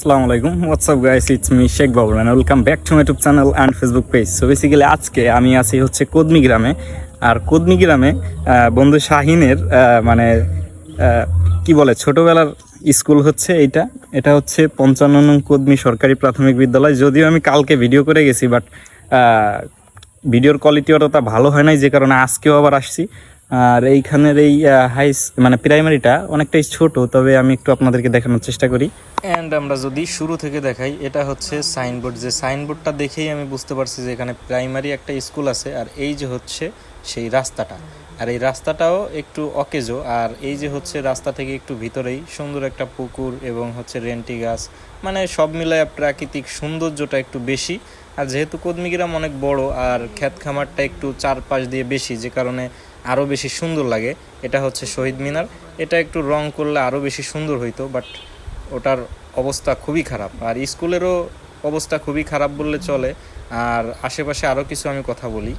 আসসালামু আলাইকুম, WhatsApp guys, it's me Sheikh Babul and welcome back to my YouTube channel and Facebook page. So basically আজকে আমি আছি হচ্ছে কদমি গ্রামে। আর কদমি গ্রামে বন্ধু শাহিনের মানে কি বলে ছোটোবেলার স্কুল হচ্ছে এটা হচ্ছে 55 নং কদমি সরকারি প্রাথমিক বিদ্যালয়। যদিও আমি কালকে ভিডিও করে গেছি, বাট ভিডিওর কোয়ালিটি অতটা ভালো হয় নাই, যে কারণে আজকেও আবার আসছি। আর এইখানের এই মানে প্রাইমারিটা অনেকটাই ছোট, তবে আমি একটু আপনাদেরকে দেখানোর চেষ্টা করি। অ্যান্ড আমরা যদি শুরু থেকে দেখাই, এটা হচ্ছে সাইনবোর্ড। যে সাইনবোর্ডটা দেখেই আমি বুঝতে পারছি যে এখানে প্রাইমারি একটা স্কুল আছে। আর এই যে হচ্ছে সেই রাস্তাটা, আর এই রাস্তাটাও একটু অকেজো। আর এই যে হচ্ছে রাস্তা থেকে একটু ভিতরেই সুন্দর একটা পুকুর এবং হচ্ছে রেন্টি গাছ, মানে সব মিলায় প্রাকৃতিক সৌন্দর্যটা একটু বেশি। আর যেহেতু কদমি গ্রাম অনেক বড় আর ক্ষেত খামারটা একটু চারপাশ দিয়ে বেশি, যে কারণে আরও বেশি সুন্দর লাগে। এটা হচ্ছে শহীদ মিনার, এটা একটু রং করলে আরও বেশি সুন্দর হইতো, বাট ওটার অবস্থা খুবই খারাপ। আর স্কুলেরও অবস্থা খুবই খারাপ বললে চলে। আর আশেপাশে আরও কিছু আমি কথা বলি।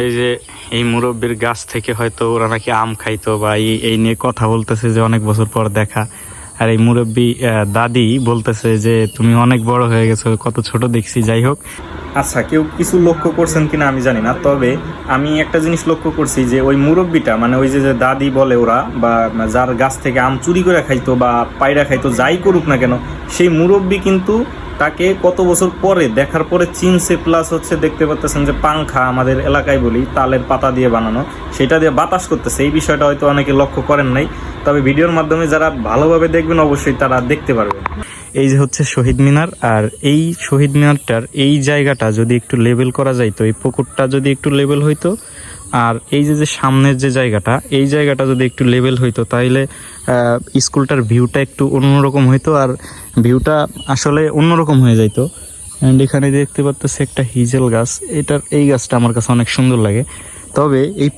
এই যে এই মুরব্বির গাছ থেকে হয়তো ওরা নাকি আম খাইতো, বা এই নিয়ে কথা বলতেছে যে অনেক বছর পর দেখা। আর এই মুরব্বি দাদি বলতেছে যে তুমি অনেক বড় হয়ে গেছো, কত ছোট দেখছি। যাই হোক, আচ্ছা, কেউ কিছু লক্ষ্য করছেন কিনা আমি জানি না, তবে আমি একটা জিনিস লক্ষ্য করছি যে ওই মুরব্বিটা, মানে ওই যে দাদি বলে ওরা, বা যার গাছ থেকে আম চুরি করে খাইতো বা পায়রা খাইতো, যাই করুক না কেন, সেই মুরব্বি কিন্তু তাকে কত বছর পরে দেখার পরে চিনছে। প্লাস হচ্ছে দেখতে পাচ্ছেন যে পাংখা, আমাদের এলাকায় বলি তালের পাতা দিয়ে বানানো, সেটা দিয়ে বাতাস করতেছে। এই বিষয়টা হয়তো অনেকে লক্ষ্য করেন নাই, তবে ভিডিওর মাধ্যমে যারা ভালোভাবে দেখবেন অবশ্যই তারা দেখতে পারবেন। এই যে হচ্ছে শহীদ মিনার, আর এই শহীদ মিনারটার এই জায়গাটা যদি একটু লেবেল করা যাইতো, এই পুকুরটা যদি একটু লেবেল হইতো, আর এই যে সামনের যে জায়গাটা, এই জায়গাটা যদি একটু লেবেল হইতো, তাহলে স্কুলটার ভিউটা একটু অন্যরকম হইতো, আর ভিউটা আসলে অন্যরকম হয়ে যাইতো। অ্যান্ড এখানে দেখতে পাচ্ছি একটা হিজেল গাছ, এই গাছটা আমার কাছে অনেক সুন্দর লাগে। তবে এই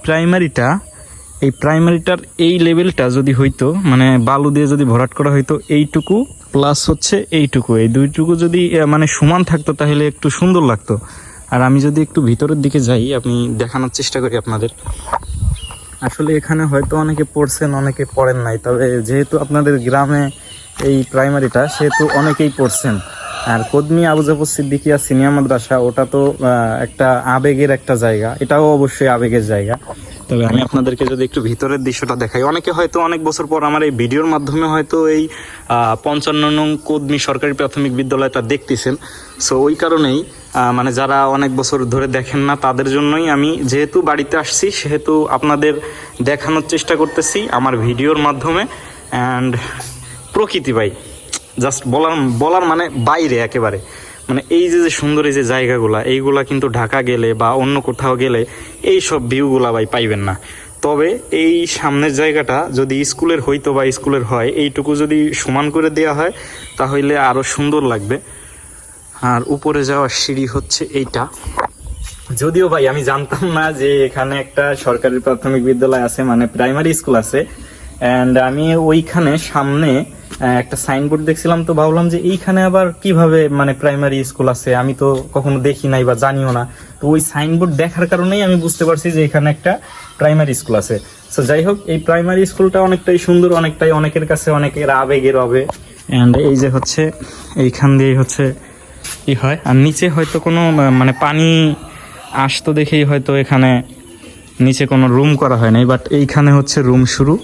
প্রাইমারিটার এই লেভেলটা যদি হইতো, মানে বালু দিয়ে যদি ভরাট করা হইতো, এইটুকু প্লাস হচ্ছে এইটুকু, এই দুইটুকু যদি মানে সমান থাকতো, তাহলে একটু সুন্দর লাগতো। আর আমি যদি একটু ভিতরের দিকে যাই, আমি দেখানোর চেষ্টা করি আপনাদের। আসলে এখানে হয়তো অনেকে পড়ছেন, অনেকে পড়েন নাই, তবে যেহেতু আপনাদের গ্রামে এই প্রাইমারিটা, সেহেতু অনেকেই পড়ছেন। আর কদমি আবু জাফর সিদ্দিকিয়া সিনিয়র মাদ্রাসা, ওটা তো একটা আবেগের একটা জায়গা, এটাও অবশ্যই আবেগের জায়গা। তবে আমি আপনাদেরকে যদি একটু ভিতরের দৃশ্যটা দেখাই, অনেকে হয়তো অনেক বছর পর আমার এই ভিডিওর মাধ্যমে হয়তো এই 55 নং কদমি সরকারি প্রাথমিক বিদ্যালয়টা দেখতেছেন। সো ওই কারণেই মানে যারা অনেক বছর ধরে দেখেন না, তাদের জন্যই আমি যেহেতু বাড়িতে আসছি, সেহেতু আপনাদের দেখানোর চেষ্টা করতেছি আমার ভিডিওর মাধ্যমে। অ্যান্ড প্রকৃতি ভাই, জাস্ট বলার মানে বাইরে একেবারে, মানে এই যে সুন্দর এই যে জায়গাগুলা, এইগুলা কিন্তু ঢাকা গেলে বা অন্য কোথাও গেলে এই সব ভিউগুলা ভাই পাইবেন না। তবে এই সামনের জায়গাটা যদি স্কুলের হইতো বা স্কুলের হয়, এইটুকু যদি সমান করে দেওয়া হয়, তাহলে আরও সুন্দর লাগবে। আর উপরে যাওয়ার সিঁড়ি হচ্ছে এইটা। যদিও ভাই আমি জানতাম না যে এখানে একটা সরকারি প্রাথমিক বিদ্যালয় আছে, মানে প্রাইমারি স্কুল আছে। অ্যান্ড আমি ওইখানে সামনে একটা সাইনবোর্ড দেখছিলাম, তো ভাবলাম যে এইখানে আবার কিভাবে মানে প্রাইমারি স্কুল আছে, আমি তো কখনো দেখি নাই বা জানিও না। তো ওই সাইনবোর্ড দেখার কারণেই আমি বুঝতে পারছি যে এখানে একটা প্রাইমারি স্কুল আছে। সো যাই হোক, এই প্রাইমারি স্কুলটা অনেকটাই সুন্দর, অনেকটাই অনেকের কাছে অনেকের আবেগের হবে। অ্যান্ড এই যে হচ্ছে এইখান দিয়ে হচ্ছে কি হয়, আর নিচে হয়তো কোনো মানে পানি আসতো দেখেই হয়তো এখানে নিচে কোনো রুম করা হয় নাই, বাট এইখানে হচ্ছে রুম শুরু।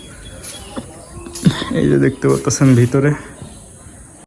এই যে দেখতে পাচ্ছেন ভিতরে